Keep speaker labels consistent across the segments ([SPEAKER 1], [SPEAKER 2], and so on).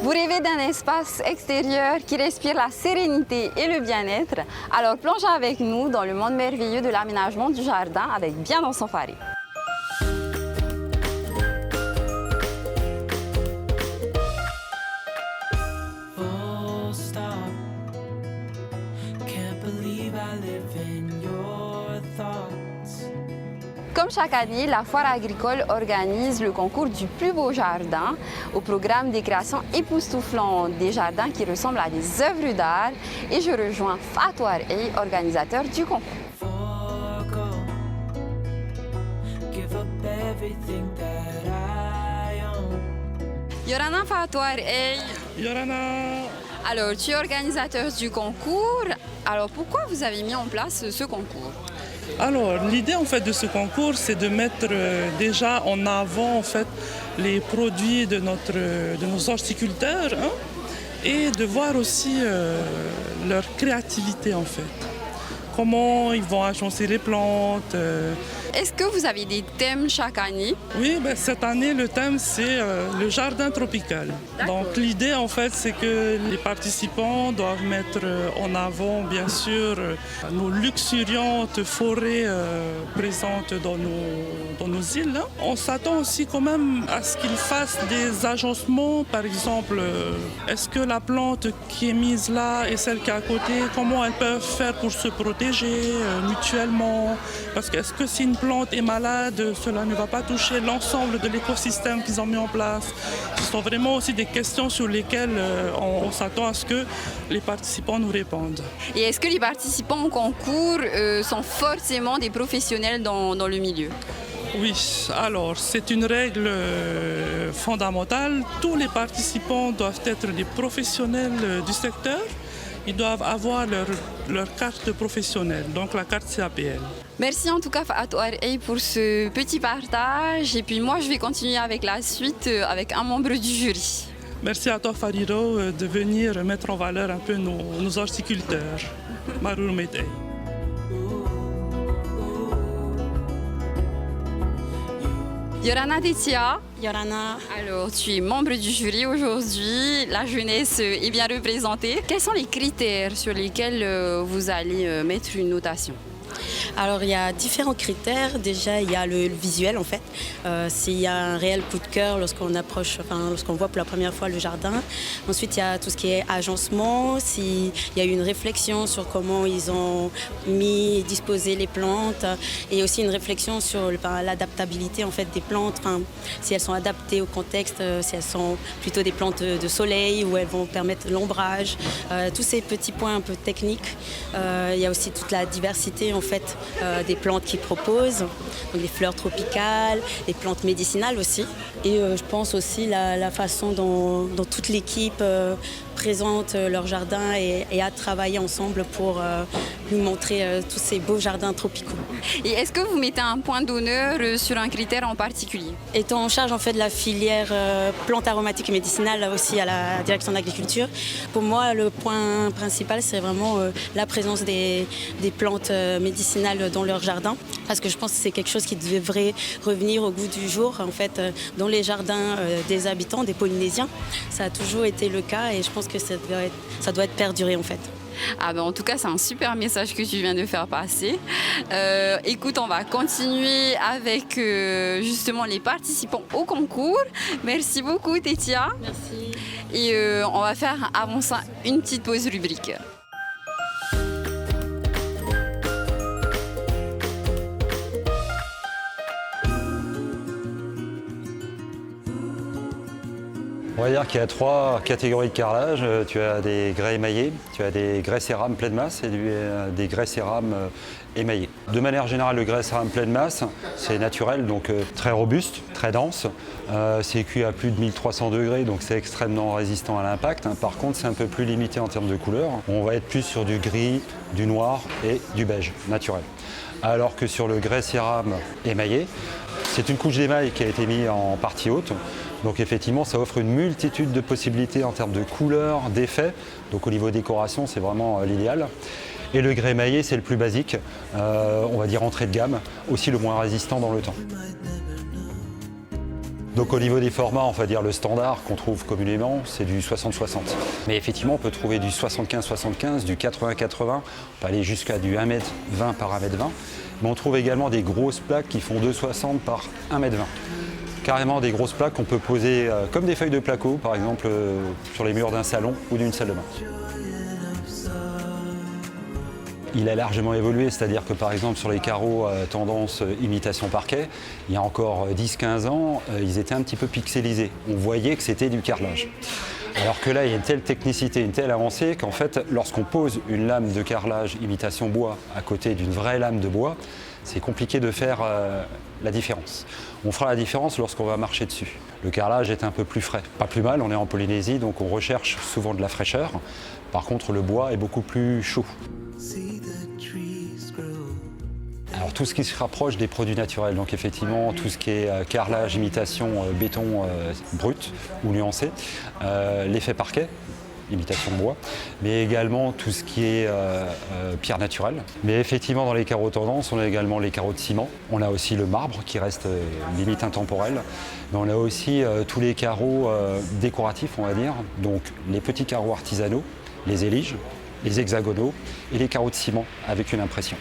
[SPEAKER 1] Vous rêvez d'un espace extérieur qui respire la sérénité et le bien-être? Alors plongez avec nous dans le monde merveilleux de l'aménagement du jardin avec Bien dans son Faré. Comme chaque année, la Foire agricole organise le concours du plus beau jardin au programme des créations époustouflantes, des jardins qui ressemblent à des œuvres d'art. Et je rejoins Fatou Arey, organisateur du concours. Yorana Fatou Arey.
[SPEAKER 2] Yorana.
[SPEAKER 1] Alors, tu es organisateur du concours. Alors, pourquoi vous avez mis en place ce concours?
[SPEAKER 2] Alors, l'idée en fait de ce concours, c'est de mettre déjà en avant en fait les produits de nos horticulteurs, hein, et de voir aussi leur créativité en fait. Comment ils vont agencer les plantes.
[SPEAKER 1] Est-ce que vous avez des thèmes chaque année?
[SPEAKER 2] Oui, cette année, le thème, c'est le jardin tropical. Donc l'idée, en fait, c'est que les participants doivent mettre en avant, bien sûr, nos luxuriantes forêts présentes dans nos îles. On s'attend aussi quand même à ce qu'ils fassent des agencements. Par exemple, est-ce que la plante qui est mise là et celle qui est à côté, comment elles peuvent faire pour se protéger mutuellement? Parce que est-ce que si une plante est malade, cela ne va pas toucher l'ensemble de l'écosystème qu'ils ont mis en place? Ce sont vraiment aussi des questions sur lesquelles on s'attend à ce que les participants nous répondent.
[SPEAKER 1] Et est-ce que les participants au concours sont forcément des professionnels dans le milieu?
[SPEAKER 2] Oui, alors c'est une règle fondamentale. Tous les participants doivent être des professionnels du secteur. Ils doivent avoir leur carte professionnelle, donc la carte CAPL.
[SPEAKER 1] Merci en tout cas Fatou Arey pour ce petit partage. Et puis moi je vais continuer avec la suite avec un membre du jury.
[SPEAKER 2] Merci à toi Fariro de venir mettre en valeur un peu nos horticulteurs. Marou Metei.
[SPEAKER 1] Yorana Tetia.
[SPEAKER 3] Yorana.
[SPEAKER 1] Alors, tu es membre du jury aujourd'hui. La jeunesse est bien représentée. Quels sont les critères sur lesquels vous allez mettre une notation?
[SPEAKER 3] Alors il y a différents critères. Déjà il y a le visuel en fait. S'il y a un réel coup de cœur lorsqu'on voit pour la première fois le jardin. Ensuite il y a tout ce qui est agencement. S'il y a eu une réflexion sur comment ils ont mis et disposé les plantes. Et aussi une réflexion sur l'adaptabilité en fait des plantes. Si elles sont adaptées au contexte, si elles sont plutôt des plantes de soleil ou elles vont permettre l'ombrage. Tous ces petits points un peu techniques. Il y a aussi toute la diversité en fait des plantes qu'ils proposent, donc les fleurs tropicales, les plantes médicinales aussi. Et je pense aussi la façon dont toute l'équipe présente leur jardin et a travaillé ensemble pour nous montrer tous ces beaux jardins tropicaux.
[SPEAKER 1] Et est-ce que vous mettez un point d'honneur sur un critère en particulier?
[SPEAKER 3] Étant en charge en fait de la filière plantes aromatiques et médicinales aussi à la direction de l'agriculture, pour moi le point principal c'est vraiment la présence des plantes médicinales dans leur jardin, parce que je pense que c'est quelque chose qui devrait revenir au goût du jour en fait dans les jardins des habitants, des Polynésiens. Ça a toujours été le cas et je pense que ça doit être perduré en fait.
[SPEAKER 1] Ah ben en tout cas, c'est un super message que tu viens de faire passer. Écoute, on va continuer avec justement les participants au concours. Merci beaucoup, Tetia.
[SPEAKER 3] Merci.
[SPEAKER 1] Et on va faire avant ça une petite pause rubrique.
[SPEAKER 4] On va dire qu'il y a 3 catégories de carrelage. Tu as des grès émaillés, tu as des grès cérame pleine masse et des grès cérame émaillés. De manière générale, le grès cérame pleine masse, c'est naturel, donc très robuste, très dense. C'est cuit à plus de 1300 degrés, donc c'est extrêmement résistant à l'impact. Par contre, c'est un peu plus limité en termes de couleur. On va être plus sur du gris, du noir et du beige naturel. Alors que sur le grès cérame émaillé, c'est une couche d'émail qui a été mise en partie haute. Donc effectivement, ça offre une multitude de possibilités en termes de couleurs, d'effets. Donc au niveau décoration, c'est vraiment l'idéal. Et le grès émaillé, c'est le plus basique, on va dire entrée de gamme, aussi le moins résistant dans le temps. Donc au niveau des formats, on va dire le standard qu'on trouve communément, c'est du 60-60. Mais effectivement, on peut trouver du 75-75, du 80-80, on peut aller jusqu'à du 1m20 par 1m20. Mais on trouve également des grosses plaques qui font 2,60 par 1m20. Carrément des grosses plaques qu'on peut poser comme des feuilles de placo, par exemple sur les murs d'un salon ou d'une salle de bain. Il a largement évolué, c'est-à-dire que par exemple sur les carreaux tendance imitation parquet, il y a encore 10-15 ans, ils étaient un petit peu pixelisés. On voyait que c'était du carrelage. Alors que là, il y a une telle technicité, une telle avancée qu'en fait, lorsqu'on pose une lame de carrelage imitation bois à côté d'une vraie lame de bois, c'est compliqué de faire la différence. On fera la différence lorsqu'on va marcher dessus. Le carrelage est un peu plus frais. Pas plus mal, on est en Polynésie, donc on recherche souvent de la fraîcheur. Par contre, le bois est beaucoup plus chaud. Alors tout ce qui se rapproche des produits naturels, donc effectivement tout ce qui est carrelage, imitation, béton brut ou nuancé, l'effet parquet, imitation bois, mais également tout ce qui est pierre naturelle. Mais effectivement dans les carreaux tendance, on a également les carreaux de ciment, on a aussi le marbre qui reste limite intemporel, mais on a aussi tous les carreaux décoratifs on va dire, donc les petits carreaux artisanaux, les éliges, les hexagonaux et les carreaux de ciment avec une impression.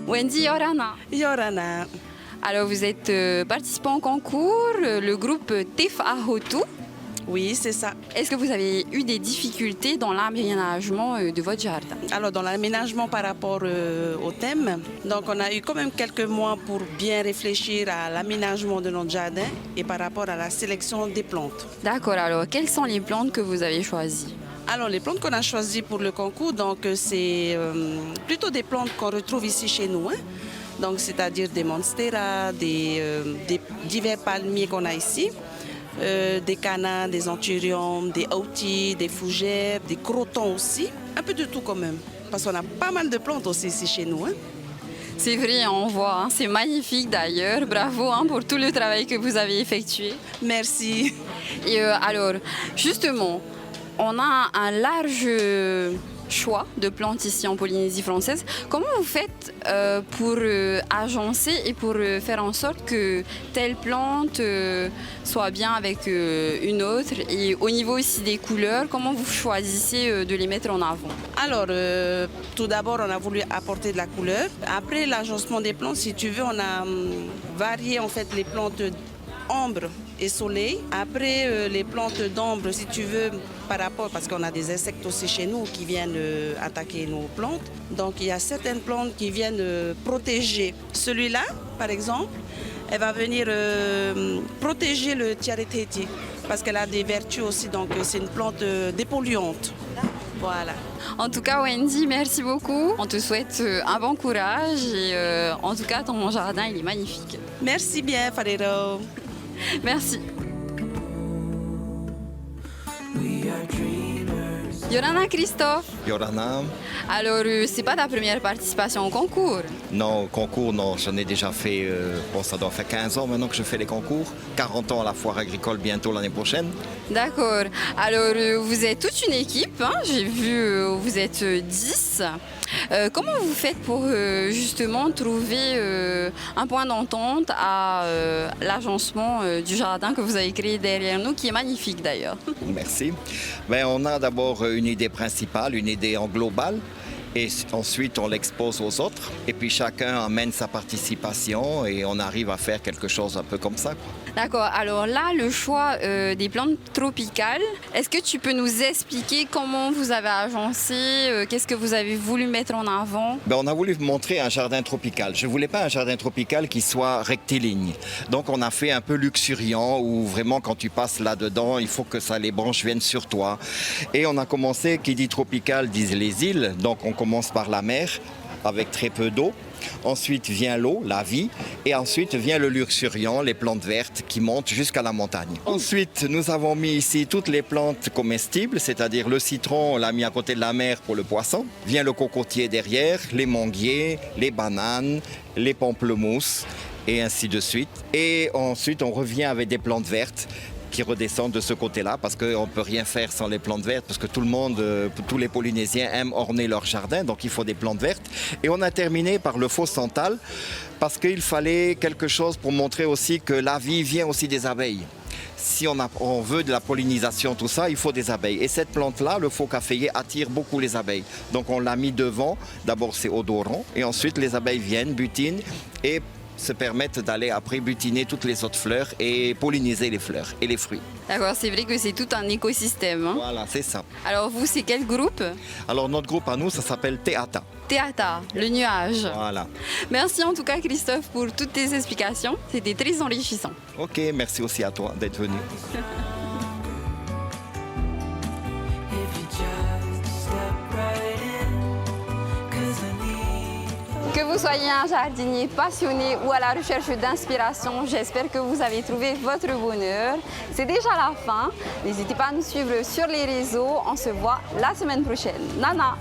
[SPEAKER 1] Wendy Yorana.
[SPEAKER 5] Yorana.
[SPEAKER 1] Alors vous êtes participant au concours, le groupe Tefahotu.
[SPEAKER 5] Oui, c'est ça.
[SPEAKER 1] Est-ce que vous avez eu des difficultés dans l'aménagement de votre jardin?
[SPEAKER 5] Alors, dans l'aménagement par rapport au thème, donc on a eu quand même quelques mois pour bien réfléchir à l'aménagement de notre jardin et par rapport à la sélection des plantes.
[SPEAKER 1] D'accord, alors quelles sont les plantes que vous avez choisies?
[SPEAKER 5] Alors, les plantes qu'on a choisies pour le concours, donc c'est plutôt des plantes qu'on retrouve ici chez nous. Donc, c'est-à-dire des monstera, des divers palmiers qu'on a ici. Des canards, des anthuriums, des orties, des fougères, des crotons aussi. Un peu de tout quand même. Parce qu'on a pas mal de plantes aussi ici chez nous.
[SPEAKER 1] C'est vrai, on voit. C'est magnifique d'ailleurs. Bravo pour tout le travail que vous avez effectué.
[SPEAKER 5] Merci.
[SPEAKER 1] Et alors, justement, on a un large choix de plantes ici en Polynésie française. Comment vous faites pour agencer et pour faire en sorte que telle plante soit bien avec une autre? Et au niveau aussi des couleurs, comment vous choisissez de les mettre en avant?
[SPEAKER 5] Alors, tout d'abord, on a voulu apporter de la couleur. Après l'agencement des plantes, si tu veux, on a varié en fait les plantes ombre et soleil. Après, les plantes d'ombre, si tu veux, par rapport, parce qu'on a des insectes aussi chez nous qui viennent attaquer nos plantes. Donc, il y a certaines plantes qui viennent protéger. Celui-là, par exemple, elle va venir protéger le tiareteti parce qu'elle a des vertus aussi. Donc, c'est une plante dépolluante. Voilà.
[SPEAKER 1] En tout cas, Wendy, merci beaucoup. On te souhaite un bon courage et en tout cas, ton jardin, il est magnifique.
[SPEAKER 5] Merci bien, Farero.
[SPEAKER 1] Merci. Yorana Christophe.
[SPEAKER 6] Yorana.
[SPEAKER 1] Alors, c'est pas ta première participation au concours?
[SPEAKER 6] Non, au concours, non. J'en ai déjà fait, ça doit faire 15 ans maintenant que je fais les concours. 40 ans à la foire agricole bientôt l'année prochaine.
[SPEAKER 1] D'accord. Alors, vous êtes toute une équipe. J'ai vu, vous êtes 10. Comment vous faites pour justement trouver un point d'entente à l'agencement du jardin que vous avez créé derrière nous, qui est magnifique d'ailleurs?
[SPEAKER 6] Merci. On a d'abord une idée principale, une idée en global. Et ensuite, on l'expose aux autres. Et puis, chacun amène sa participation et on arrive à faire quelque chose un peu comme ça.
[SPEAKER 1] D'accord. Alors là, le choix des plantes tropicales, est-ce que tu peux nous expliquer comment vous avez agencé, qu'est-ce que vous avez voulu mettre en avant?
[SPEAKER 6] On a voulu montrer un jardin tropical. Je ne voulais pas un jardin tropical qui soit rectiligne. Donc, on a fait un peu luxuriant où vraiment, quand tu passes là-dedans, il faut que les branches viennent sur toi. Et on a commencé, qui dit tropical, disent les îles. Donc, on commence par la mer avec très peu d'eau. Ensuite vient l'eau, la vie, et ensuite vient le luxuriant, les plantes vertes qui montent jusqu'à la montagne. Ensuite, nous avons mis ici toutes les plantes comestibles, c'est-à-dire le citron, on l'a mis à côté de la mer pour le poisson. Vient le cocotier derrière, les manguiers, les bananes, les pamplemousses, et ainsi de suite. Et ensuite, on revient avec des plantes vertes qui redescendent de ce côté-là parce qu'on ne peut rien faire sans les plantes vertes parce que tout le monde, tous les Polynésiens aiment orner leur jardin, donc il faut des plantes vertes. Et on a terminé par le faux santal parce qu'il fallait quelque chose pour montrer aussi que la vie vient aussi des abeilles. Si on veut de la pollinisation, tout ça, il faut des abeilles. Et cette plante-là, le faux caféier, attire beaucoup les abeilles. Donc on l'a mis devant, d'abord c'est odorant, et ensuite les abeilles viennent, butinent, et se permettent d'aller après butiner toutes les autres fleurs et polliniser les fleurs et les fruits.
[SPEAKER 1] D'accord, c'est vrai que c'est tout un écosystème. Hein.
[SPEAKER 6] Voilà, c'est ça.
[SPEAKER 1] Alors vous, c'est quel groupe?
[SPEAKER 6] Alors notre groupe à nous, ça s'appelle Teata.
[SPEAKER 1] Teata, le nuage.
[SPEAKER 6] Voilà.
[SPEAKER 1] Merci en tout cas Christophe pour toutes tes explications. C'était très enrichissant.
[SPEAKER 6] Ok, merci aussi à toi d'être venu.
[SPEAKER 1] Que vous soyez un jardinier passionné ou à la recherche d'inspiration, j'espère que vous avez trouvé votre bonheur. C'est déjà la fin. N'hésitez pas à nous suivre sur les réseaux. On se voit la semaine prochaine. Nana!